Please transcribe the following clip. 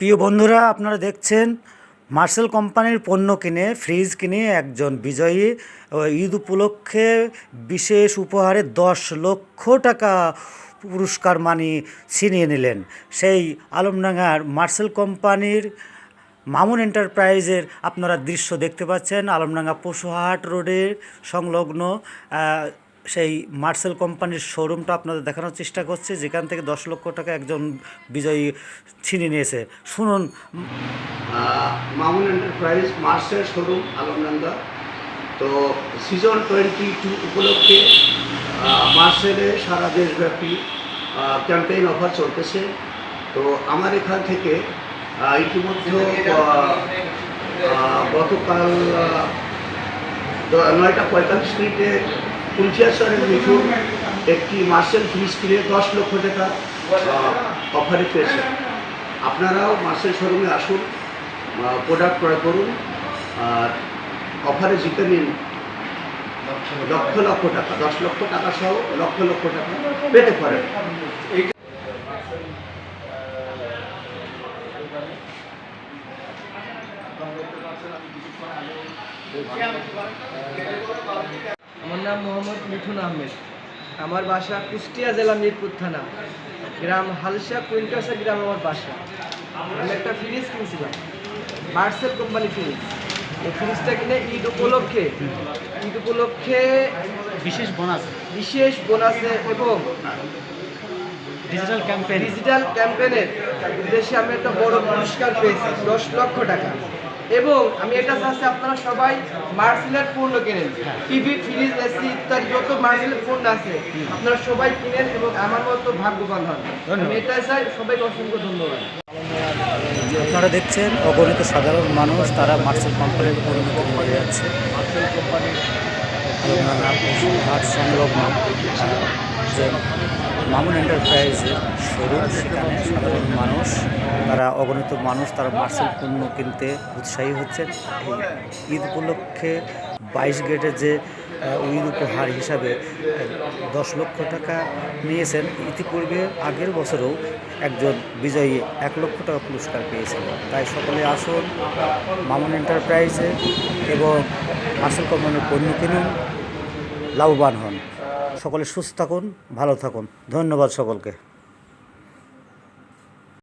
প্রিয় বন্ধুরা, আপনারা দেখছেন মার্সেল কোম্পানির পণ্য কিনে ফ্রিজ কিনে একজন বিজয়ী ঈদ উপলক্ষে বিশেষ উপহারে 10 লক্ষ টাকা পুরস্কার মানি ছিনিয়ে নিলেন। সেই আলমডাঙ্গার মার্সেল কোম্পানির মামুন এন্টারপ্রাইজের আপনারা দৃশ্য দেখতে পাচ্ছেন। আলমডাঙ্গা পশুহাট রোডের সংলগ্ন সেই মার্সেল কোম্পানির শোরুমটা আপনাদের দেখানোর চেষ্টা করছে, যেখান থেকে 10 লক্ষ টাকা একজন বিজয়ী ছিনিয়ে নিয়েছে। শুনুন। Mamun enterprise Marcel showroom Alamdanga. তো সিজন 22 উপলক্ষে মার্সেলে সারা দেশব্যাপী ক্যাম্পেইন অফার চলতেছে। তো আমার এখান থেকে ইতিমধ্যে গতকাল 9:45 কুঞ্চিয়াশ্বরের মিঠুন একটি মার্সেল ফ্রিজ কিনে 10 লক্ষ টাকা অফারে পেয়েছে। আপনারাও মার্সেল শোরুমে আসুন, প্রোডাক্ট ক্রয় করুন আর অফারে জিতে নিন লক্ষ লক্ষ টাকা, 10 লক্ষ টাকা সহ লক্ষ লক্ষ টাকা পেতে পারেন। আমার নাম মোহাম্মদ মিঠুন আহমেদ। আমার বাসা কুষ্টিয়া জেলা মিরপুর থানা, গ্রাম হালসা কুইন্টাসা গ্রাম আমার বাসা। আমি একটা ফ্রিজ কিনছিলাম, মার্সেল কোম্পানি ফ্রিজ। এই ফ্রিজটা কিনে ঈদ উপলক্ষে বিশেষ বোনাসে এবং ডিজিটাল ক্যাম্পেইনের উদ্দেশ্যে আমি একটা বড় পুরস্কার পেয়েছি 10 লক্ষ টাকা। এবং আমি এটা চাচ্ছি আপনারা সবাই মার্সেলের পণ্য কেনেন, টিভি, ফ্রিজ, এসি ইত্যাদি যত মার্সেলের পণ্য আছে আপনারা সবাই কিনেন এবং আমার মতো ভাগ্যবান হন। আমি এটাই চাই। সবাইকে অসংখ্য ধন্যবাদ। আপনারা দেখছেন অগণিত সাধারণ মানুষ তারা মার্সেল কোম্পানির পণ্য কিনে নিয়ে যাচ্ছে। মার্সেল কোম্পানির হাট সংলগ্ন যে মামুন এন্টারপ্রাইজের শোরুম, সেখানে সাধারণ মানুষ অগণিত মানুষ তারা মার্সেল পণ্য কিনতে উৎসাহী হচ্ছেন। এই ঈদ উপলক্ষে 22 গেটের যে ঈদ উপহার হিসাবে 10 লক্ষ টাকা নিয়েছেন। ইতিপূর্বে আগের বছরেও একজন বিজয়ী 1 লক্ষ টাকা পুরস্কার পেয়েছিল। তাই সকলে আসুন মামুন এন্টারপ্রাইজে এবং মার্সেল কোম্পানির পণ্য কিনুন, লাভবান হন। সকলে সুস্থ থাকুন, ভালো থাকুন। ধন্যবাদ সকলকে।